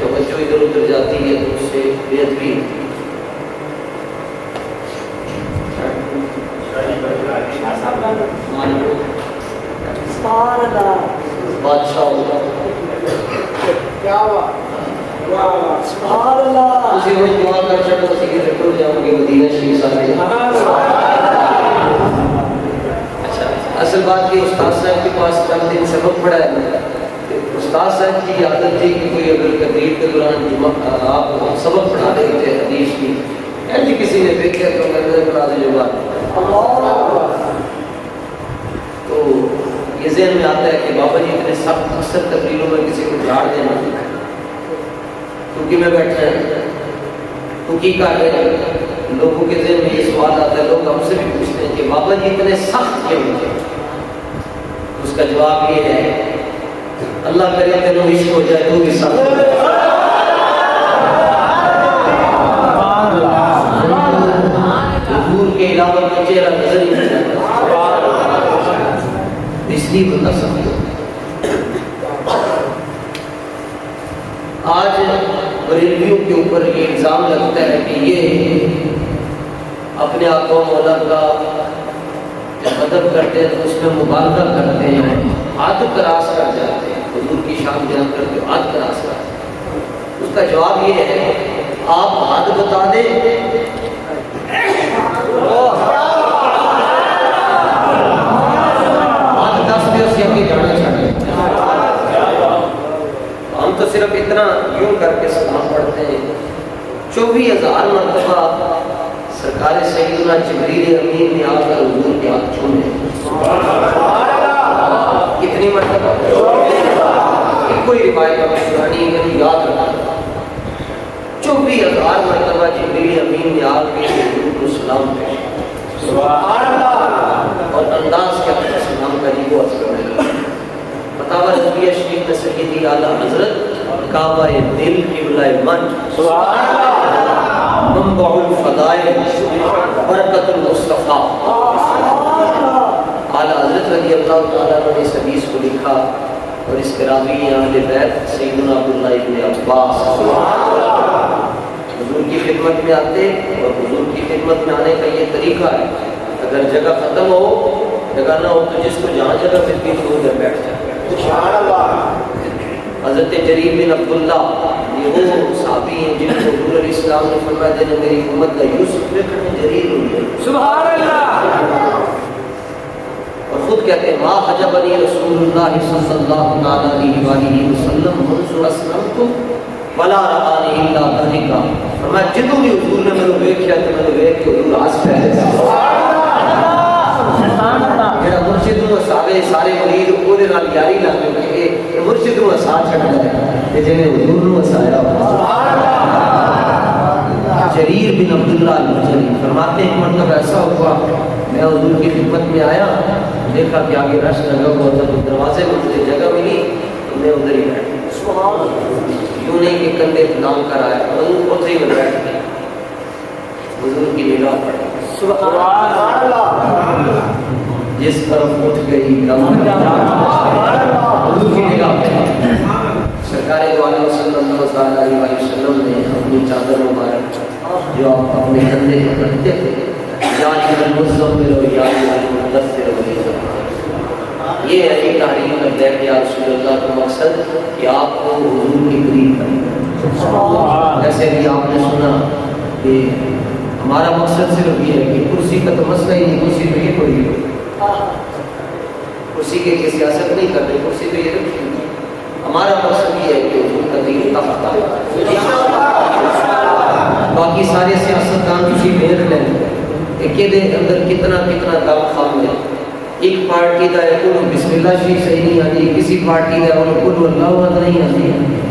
توجہ ادھر ادھر جاتی ہے تو اس سے بہترین بادشاہ ہوگا. اسی روز دعا کر چڑھو اسی کے رکھو جاؤ گے مدینہ شریف سارے. اچھا اصل بات یہ استاد صاحب کے پاس چند دن سبق پڑھا ہے. استاد صاحب کی عادت تھی کہ کوئی اگر تقریر کے دوران آپ سبق پڑھا رہے تھے حدیث کی جی کسی نے دیکھا تو میں نے پڑھا دے جو بات. تو یہ ذہن میں آتا ہے کہ بابا جی اتنے سخت اکثر تقریروں میں کسی کو جھاڑ دینا کیونکہ میں بیٹھا ہے تو کی کر رہے ہیں. لوگوں کے ذہن میں یہ سوال آتا ہے, لوگ ہم سے بھی پوچھتے ہیں کہ بابا جی اتنے سخت کیوں ہوتے ہیں. اس کا جواب یہ ہے اللہ کرے تینوں عشق ہو جائے تو بھی سخت حضور کے علاوہ کوئی چہرہ نظر ہی نہیں آتا اس لیے بندہ سخت. آج بریلویوں کے اوپر یہ الزام لگتا ہے کہ یہ اپنے آقا و مولا کا جب ادب کرتے ہیں تو اس میں مبالغہ کرتے ہیں, حد کراس کر جاتے ہیں, حضور کی شان بیان کرتے ہیں حد کراس کرتے ہیں. اس کا جواب یہ ہے آپ حد بتا دیں حد 10 دے سے آگے جانا چاہتے ہیں. ہم تو صرف اتنا یوں کر کے سلام پڑھتے ہیں. 24,000 مرتبہ سرکار سیدنا جبریل امین نے آ کر حضور کے ہاتھ چھونے. کتنی مرتبہ؟ کوئی روایت پرانی کبھی یاد رکھنا 24,000 مرتبہ جبریل امین نے آ کے حضور کو سلام کیا اور انداز کیا سلام کا جی وہ اثر ہے. فتاوی رضویہ شریف میں سیدی اعلیٰ حضرت کعبہ دل قبلہ من منبع الفضائل برکت المصطفیٰ اعلیٰ حضرت رضی اللہ تعالیٰ نے اس حدیث کو لکھا اور اس کے راوی اہل بیت سیدنا عبداللہ ابن عباس حضور کی خدمت میں آتے اور حضور کی خدمت میں آنے کا یہ طریقہ ہے اگر جگہ ختم ہو جگہ نہ ہو تو جس کو جہاں جگہ ملتی تو ادھر بیٹھ جائے. حضرت جریر بن عبداللہ یہ وہ صحابی ہیں جن کو حضور علیہ السلام نے فرمایا تھا میری امت کا یوسف لکھن جریر ہوئی ہے. سبحان اللہ. اور خود کہتے ہیں ما حجبنی رسول اللہ صلی اللہ علیہ وآلہ وسلم منذ اسلمت ولا رآنی الا ضحکا. فرمایا جدوں بھی حضور نے مینوں ویکھیا تے مینوں ویکھ کے حضور ہنس پے. جڑا مرشد نوں ہساوے سارے مرید اودے نال یاری لا کے کہ مرشد نوں ہسا چھڈدا ہے تے جنے حضور نوں ہسایا. جریر بن عبداللہ البجلی فرماتے ہیں مرتبہ ایسا ہوا میں حضور کی خدمت میں آیا دیکھا کہ آگے رش لگا ہوا تھا تو دروازے میں مجھے جگہ ملی تو میں ادھر ہی بیٹھ گیا. یوں نہیں کہ کندھے پھلام کر آیا حضور ادھر ہی میں بیٹھ گیا. حضور کی نگاہ پڑی سبحان اللہ جس طرف اٹھ گئی حضور کی نگاہ پڑی. سرکار دو عالم صلی اللہ علیہ وسلم نے اپنی چادر مبارک جو آپ اپنے کندھے پر رکھتے تھے یا المزمل و یا المدثر یہ ہے تحریم کرتے ہیں کہ یا رسول اللہ کا مقصد کہ آپ کو حضور کے قریب کریں. جیسے بھی آپ نے سنا کہ ہمارا مقصد صرف یہ ہے کہ کرسی کا تو مسئلہ ہی نہیں, کرسی تو یہ کوئی کرسی کے سیاست نہیں کرتے, کرسی تو یہ رکھی. ہمارا مقصد یہ ہے کہ حضور کا دین کا پتہ باقی سارے سیاستدان کسی بھیڑ لیں کہ دے اندر کتنا کتنا دم خام ہے. ایک پارٹی دا ہے انہوں بسم اللہ شریف صحیح نہیں آتی, کسی پارٹی دا ہے انہوں قل اللہ احد نہیں آتی,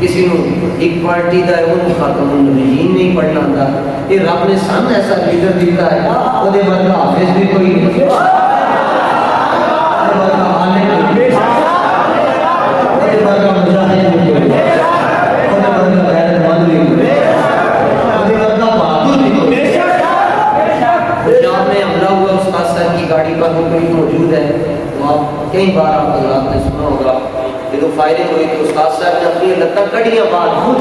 کسی نو ایک پارٹی دا ہے انہوں خاتم النبیین نہیں پڑھنا آتا. یہ رب نے سن ایسا لیڈر دیتا ہے وہ دے ورگا حافظ بھی کوئی نہیں, وہ دے ورگا عالم بھی, وہ دے ورگا مجاہد بھی کوئی, وہ دے ورگا غیرت مند بھی کوئی, وہ دے ورگا بہادر بھی کوئی. شام میں حملہ ہوا استاد صاحب کی گاڑی پر وہ کوئی موجود ہے تو آپ کئی بار آپ حضرات نے سنا ہوگا کہ تو فائر حاضر ہوئی تو استاد صاحب نے اپنی لتاں کڑیاں بات خود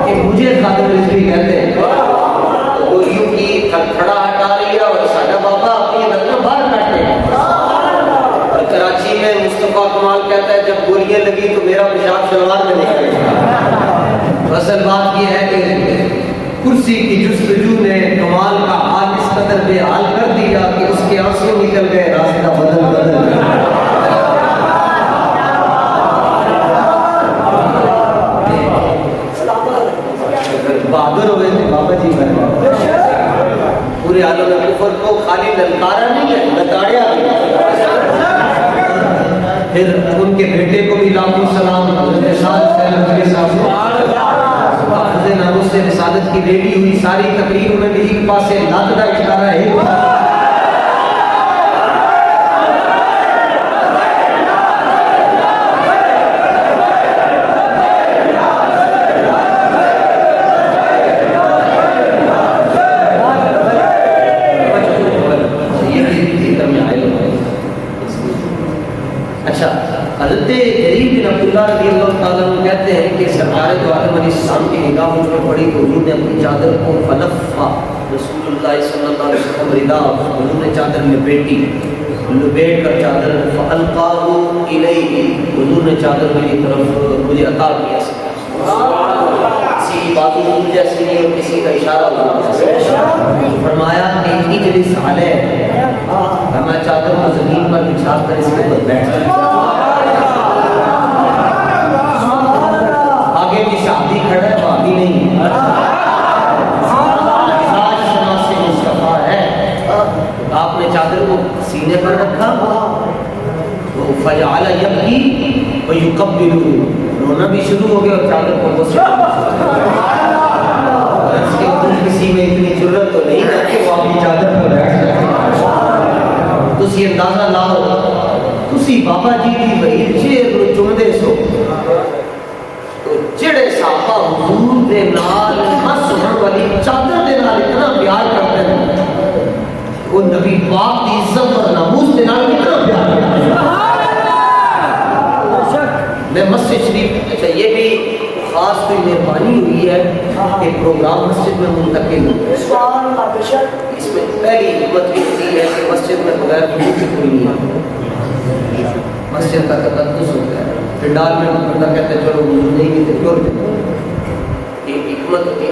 کہ مجھے خادم رضوی کہتے ہیں، وہ یوں کی کھڑا ہٹا رہی ہے اور ساڈا بابا اپنی لتاں باہر کاٹے ہیں۔ اور کراچی میں مصطفیٰ کمال کہتا ہے جب گولیاں لگی تو میرا پیشاب شلوار میں نکل گیا۔ اصل بات یہ ہے کہ کرسی کی جستجو نے کمال کا حال اس قدر بے حال کر دیا کہ اس کے آنسو نکل گئے راستہ بدل بدل گیا۔ بہادر ہوئے تھے بابا جی کا، پورے عالم کفر کو خالی للکارا نہیں ہے، لتاڑیا بھی۔ پھر ان کے بیٹے کو بھی لاکھوں سلام، حضرت شاہ صاحب حافظ ناموس سے رسالت کی ریلی ہوئی، ساری تقریر میں بھی ایک پاسے لات دا اشارہ ہے۔ اچھا، حضرت جریر بن عبداللہ رضی اللہ تعالیٰ عنہ کہتے ہیں کہ سرکار دو عالم علیہ السلام کی نگاہ مجھ پر پڑی تو حضور نے اپنی چادر کو فلفا رسول اللہ صلی اللہ علیہ وسلم ردا، حضور نے چادر لپیٹ کر چادر فالقاہ الیہ، حضور نے چادر میری طرف مجھے عطا کیا۔ کسی کی بات حضور جیسی نہیں اور کسی کا اشارہ حضور جیسا۔ فرمایا کہ اجلس علیہ، میں چادر کو زمین پر بچھا کر اس کے اوپر بیٹھ جائے۔ آگے کی شادی کھڑا ہے باقی نہیں، مزاج شناس مصطفیٰ ہے۔ آپ نے چادر کو سینے پر رکھا، فجعل یبکی ویقبلہ، رونا بھی شروع ہو گیا اور چادر کو بس اس کے اوپر کسی میں اتنی ضرورت تو نہیں ہے کہ وہ اپنی چادر پر بیٹھ جائے۔ تسی اندازہ لاؤ، تسی بابا جی کی بھئی چیر رو چمدے سو تو جڑے صحابہ حضور دے نال مس ہون والی چادر دے نال اتنا پیار کرتے ہیں، وہ نبی پاک کی عزت اور ناموس دے نال کتنا پیار کرتے ہیں۔ میں مسجد شریف، اچھا یہ بھی خاص کوئی مہربانی ہوئی ہے کہ پروگرام مسجد میں منتقل ہو۔ اس میں پہلی حکمت یہ ہوتی ہے کہ مسجد میں بغیر وضو کے کوئی نہیں آتا، مسجد کا تقدس ہوتا ہے۔ پنڈال میں بندہ کہتا ہے چلو وضو نہیں کی تو کیوں نہیں، یہ حکمت ہوتی ہے۔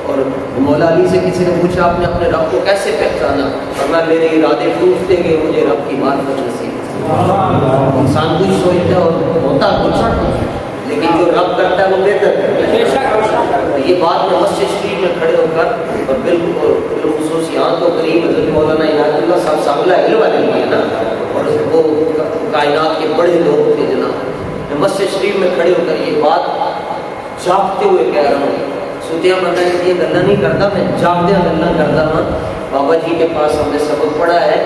اور مولا علی سے کسی نے پوچھا آپ نے اپنے رب کو کیسے پہچانا، فرمایا میرے ارادے ٹوٹتے گئے مجھے رب کی معرفت نصیب۔ انسان کچھ سوچتا ہے اور ہوتا کچھ، لیکن جو رب کرتا ہے وہ بہتر کرتا ہے۔ یہ بات میں مسجد شریف میں کھڑے ہو کر اور بالخصوص یہاں تو قریب حضرت مولانا عنایت اللہ صاحب سابلہ علم والے ہیں نا، اور وہ کائنات کے بڑے لوگ تھے جناب، میں مسجد شریف میں کھڑے ہو کر یہ بات جاگتے ہوئے کہہ رہا ہوں۔ سوتیا بندہ یہ گلا نہیں کرتا، میں جاگدیا گلا کرتا ہوں۔ بابا جی کے پاس ہم نے سبق پڑھا ہے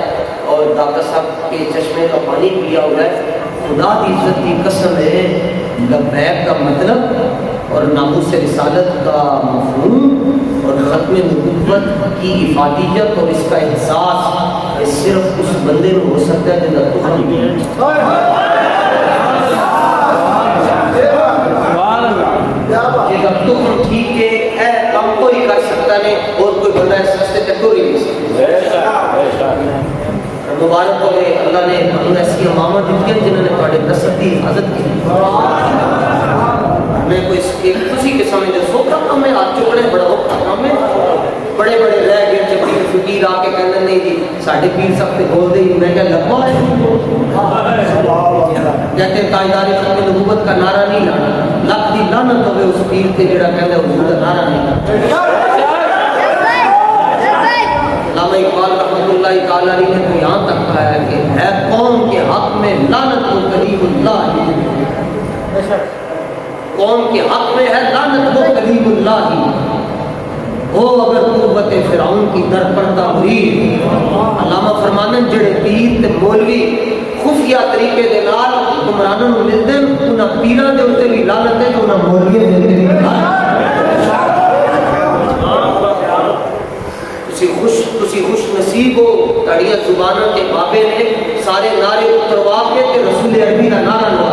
اور داتا صاحب کے چشمے کا پانی پیا ہوا ہے۔ خدا کی عزت کی قسم ہے، لبیک کا مطلب اور ناموس رسالت کا مفہوم اور ختم نبوت کی افادیت اور اس کا احساس صرف اس بندے میں ہو سکتا ہے جب تخم ٹھیک ہے، اے کم کوئی کر سکتا نہیں اور کوئی بندہ اس راستے تک تو نہیں سکتا۔ مبارک ہو گئے، اللہ نے ہم ایسی امامت دی جنہوں نے تھوڑے نسل کی حفاظت کی۔ میں کوئی خوشی کے سمجھ جو سوکھا کام ہے، ہاتھ چکڑے بڑا ہوتا کام ہے، بڑے بڑے رہ گئے جب پیر فقیر آ کے کہنے نہیں جی ساڑھے پیر سب کے بول دے، میں کہا لگوا ہے کہتے ہیں تاجداری ختم نبوت کا نعرہ نہیں لانا، لکھ دی لعنت ہوئے اس پیر تے جڑا کہتا ہے حضور کا نعرہ نہیں لانا۔ علامہ اقبال رحمۃ اللہ تعالیٰ علیہ نے تو یہاں تک کہا ہے کہ ہے قوم کے حق میں لعنت و کلیم اللہ، قوم کے حق میں ہے لعنت و کلیم اللہ ہو اگر قوت فرعون کی در پردہ مرید۔ علامہ فرمانے جڑے پیر تے مولوی خفیہ طریقے دے نال حکمرانوں نوں ملدے انہاں پیراں دے اوتے بھی لعنت ہے تے انہاں مولویاں دے اوتے بھی لعنت۔ تسی خوش نصیب ہو تڑیاں زبانوں کے بابے نے سارے نعرے اتروا کے تے رسول عربی کا نعرہ لوا۔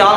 4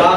4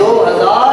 2000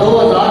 2000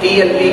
TLP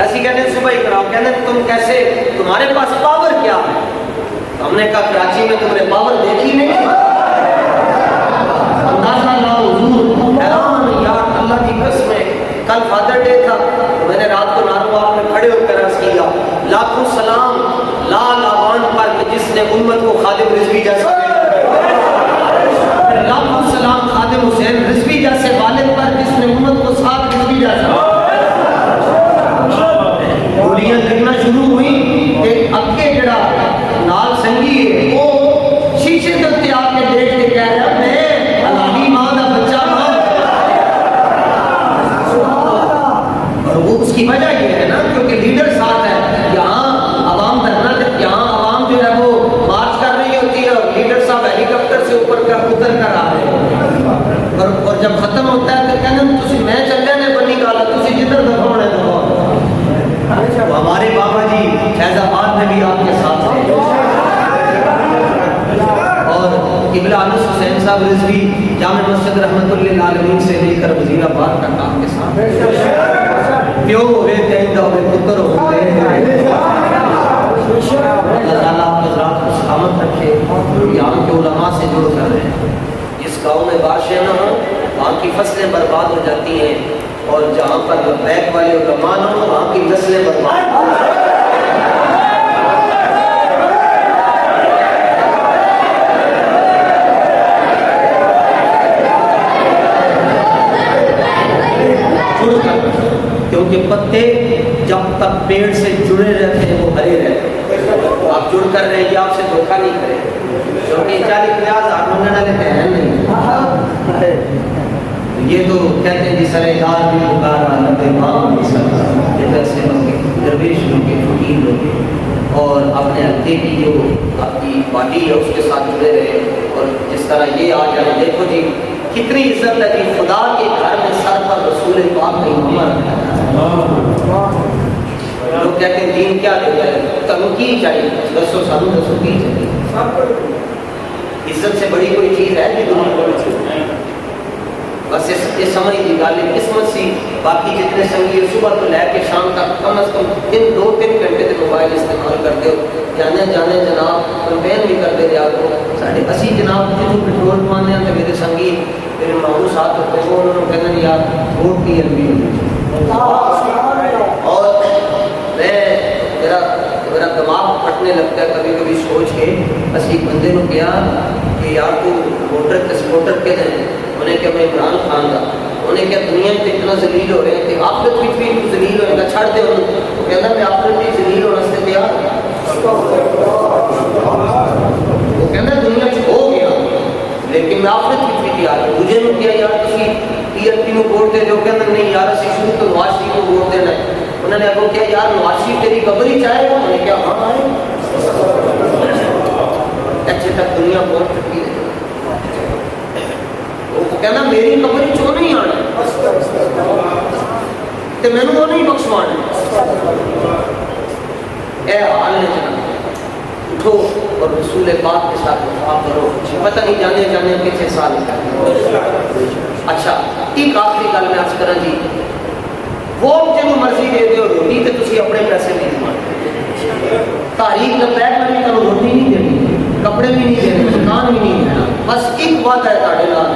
ایسی کہتے ہیں صبح ہی کراؤ، کہتے ہیں تم کیسے، تمہارے پاس پاور کیا ہے؟ ہم نے کہا کراچی میں تم نے پاور دیکھی نہیں؟ اندازہ لاؤ حضور، حیران یار اللہ کی قسم ہے، کل فادر ڈے تھا، میں نے رات کو نارواق میں کھڑے ہو کر عرض کیا لاکھوں سلام لال آوان پر کہ جس نے امت کو خادم رضوی جیسا، لاکھوں سلام خادم حسین رضوی جیسے والد پر جس نے امت کو ساتھ رضوی جیسا۔ گولیاں لگنا شروع ہوئی کہ اب کے جڑا نال سنگی ہے وہ شیشے تک آ کے دیکھ کے کہہ رہا میں حلالی ماں کا بچہ ہوں، اور وہ اس کی وجہ یہ ہے نا کیونکہ لیڈر ساتھ ہے، یہاں عوام دھرنا، یہاں عوام جو ہے وہ مارچ کر رہی ہوتی ہے اور لیڈر صاحب ہیلی کاپٹر سے اوپر کا اتر کر آ رہے ہیں، اور جب ختم ہوتا ہے تو کہنا تسی میں چلے نے بنی گالا تسی جدھر دکھاؤنے دکھاؤ۔ ہمارے بابا جی فیض آباد میں بھی آپ کے ساتھ ہیں، اور قبلہ انس حسین صاحب رضوی جامع مسجد رحمت اللہ عالمین سے لے کر وزیر آباد تک آپ کے ساتھ ہیں، پیو ہوئے تیندہ ہوئے پتر ہوئے، اللہ تعالیٰ آپ حضرات کو سلامت رکھے، یہاں کے علماء سے جڑ کر رہے ہیں، جس گاؤں میں بارشیں نہ ہوں وہاں کی فصلیں برباد ہو جاتی ہیں، اور جہاں پر لبیک والے علماء نہ ہوں وہاں کی نسلیں برباد ہو جاتی ہیں۔ کیونکہ پتے جب تک پیڑ سے جڑے رہتے ہیں وہ ہرے رہتے ہیں، آپ جڑ کر رہے ہیں آپ سے دھوکہ نہیں کریں، کیونکہ 40-50 منگنے والے ہیں نہیں، یہ تو کہتے ہیں جی سرحدار بھی پکارا لبے ماں بھی سکتا، یہ ویسے لوگ درویش لوگ فقیر لوگ اور اپنے حلقے کی جو آپ کی باڈی ہے اس کے ساتھ جڑے رہے، اور جس طرح یہ آ جائے دیکھو جی کتنی عزت ہے کہ خدا کے گھر میں سر پر رسول پاک کی عمر، لوگ کہتے ہیں دین کیا دیتا ہے، تمہیں کی چاہیے دسو سانو دسو کی چاہیے، عزت سے بڑی کوئی چیز ہے کہ دنیا کو بس یہ سمجھ کی گل ہے قسمت سی، باقی جتنے سنگی صبح تو لے کے شام تک کم از کم 2-3 گھنٹے کے موبائل استعمال کرتے ہو، جانے جناب کمپین بھی کرتے رہا تو سارے اسی جناب جنہوں پیٹرول پوانے ہیں تو میرے سنگی میرے ماموں ساتھ ہوتے ہیں انہوں نے کہنا یار ووٹ کی ایم پی، اور میرا دماغ پھٹنے لگتا ہے کبھی کبھی سوچ کے، اسی بندے نے کیا کہ یار تو ووٹر کے سپورٹر کے دیں، انہیں کیا میں عمران خان کا، انہیں کیا دنیا میں اتنا ذلیل ہو رہے ہیں کہ آخرت بھی ذلیل ہوئے گا، چھڑ دے انہوں وہ کہنا میں آخرت بھی ذلیل ہونے سے تیار، وہ کہنا دنیا سے ہو گیا لیکن میں آخرت بھی تیار ہوں، مجھے نہیں کیا یار تسی پی ایل پی کو ووٹ دے دو، کہنا نہیں یار اسی شروع تو نواز شریف کو ووٹ دینا ہے، انہوں نے اگو کیا یار نواز شریف تیری قبر ہی چاہے گا، انہیں کیا ہاں آئے، اچھے تک دنیا پہنچ چکی ہے، وہ کہنا میری قبر ہی چوں نہیں آنا تو میں نے وہ نہیں بخشوانا، اے حال نے جناب اٹھو اور رسول پاک کے ساتھ وفا کرو، پتہ نہیں جانے جانے کتنے سال کا۔ اچھا ایک آخری گل میں عرض کرا جی، ووٹ جنوں مرضی دے دیو، روٹی تو تسی اپنے پیسے نہیں کمانے، تحریک لبیک میں بھی تمہیں روٹی نہیں دینی، کپڑے بھی نہیں دینے، مکان بھی نہیں دینا، بس ایک وعدہ ہے تہاڈے نال،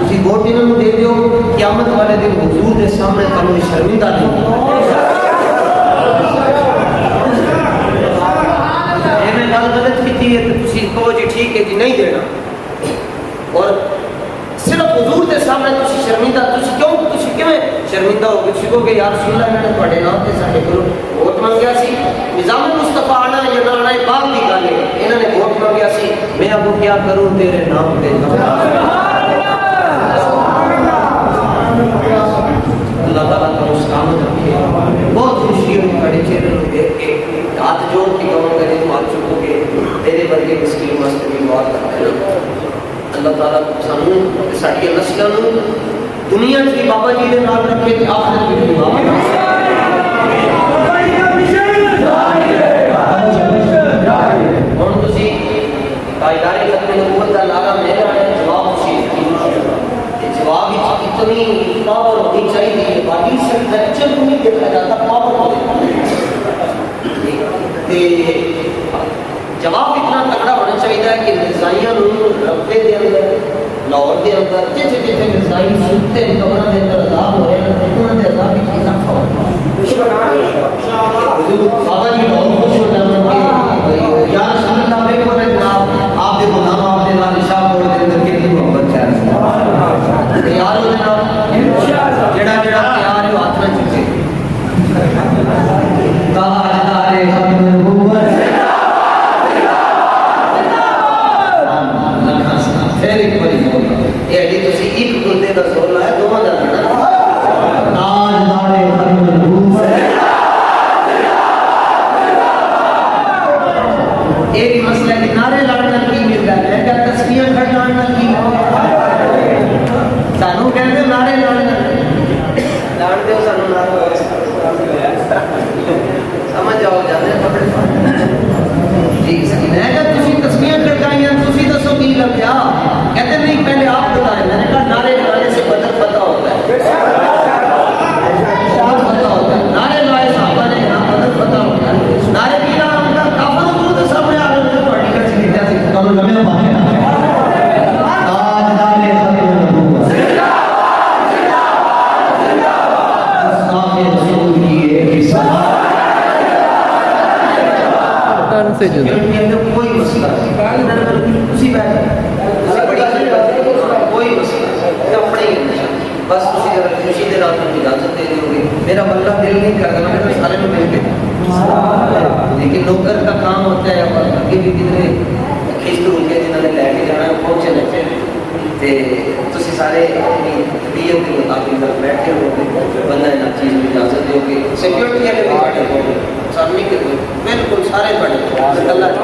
تسی ووٹ انہوں دے دیو، قیامت والے دن حضور دے سامنے تمہیں شرمندہ نہیں، گل غلط کی ہے تو تسی کہو جی ٹھیک ہے جی نہیں دینا، اور صرف حضور کے سامنے تسی شرمندہ، تسی کیوں شرمندہ ہو گئے، کہو کہ یا رسول اللہ نے تواڈے نام تے ساڈے کولوں ووٹ منگیا سی، نظام مصطفیٰ آنا یا نہ آنا یہ بات کی گل ہے، انہوں نے ووٹ منگیا سی، میں اب کیا کروں تیرے نام تے، اللہ تعالیٰ کا مسکامت رکھے، بہت خوشی ہوئی کھڑے چہرے کو دیکھ کے، ہاتھ جوڑ کے کہوں گا جی مال چکو گے میرے ورگے مسکین واسطے بھی دعا کرتے ہیں، اللہ تعالیٰ سانوں ساڈی نسلاں نوں دنیا چ بھی بابا جی دے نال رکھے تے آخرت وچ بھی بابا ہن تسی تاجدار ختم نبوت دا نعرہ میرا ہے، جواب تسی جواب اتنی پاور ہونی چاہیے، باقی سے لیکچر کو نہیں دیکھا جاتا، پاور کو دیکھا جواب اتنا تگڑا ہونا چاہیے کہ مرزائیاں رقبے کے اندر لاہور کے اندر جتنے جتنے مرزائی سنتے ہیں قبروں کے اندر عذاب ہو رہے ہیں انہوں نے عذاب کی اضافہ ہو بابا جی بہت خوش ہو جانا کہ یا رسول اللہ دیکھو نا جناب آپ کے غلام آپ کے نال شاہ بول کے اندر کتنی محبت ہے تیار ہو جناب جڑا جڑا تیار ہے ہاتھ نہ چکے تاجدار ختم نبوت پھر ایک بڑی یہ ہے تو سی ایک بندے کا زور لایا دوواں دا نا تاجدار ختم نبوت ایک مسئلہ کہ نعرے لانا کی ملتا ہے کیا تسبیح کھڑانا کی سانو کہتے نعرے لانا لاڑ دے سانو نعرے سمجھ آؤ جانے پکڑ ٹھیک ہے میں کہ تسی تسبیح کھڑکائیاں تسی دسو کی لگیا کہتے نہیں پہلے آپ بتائیں میں نے کہا نعرے لگانے سے بدل پتہ ہوتا ہے بہت پتہ ہوتا ہے نعرے لائے صحابہ نے یہاں بدل پتہ ہوتا ہے نعرے کی نام کا کافر دور سامنے آ رہے ہیں پارٹی کا سیدھا سے کرو لمبے بات ہے تاجدار ختم نبوت صاحب رسول کی ایک صلاح سے جدا کوئی مسئلہ اسی بیٹھ کوئی مسئلہ اپنے ہی بس اسی خوشی دے رات میں اجازت دے دو گے میرا بندہ دل نہیں کرتا میں سارے میں مل کے لیکن نوکر کا کام ہوتا ہے آگے بھی کتنے کھیچ ہو کے جنہوں نے لے کے جانا ہے پہنچے رہتے ہیں تسی سارے اپنی طبیعت کے مطابق بیٹھے ہو گے بندہ ان چیز میں اجازت دو گے سیکورٹی والے بھی بیٹھے ہو گے سامنے کے بالکل سارے بیٹھے اللہ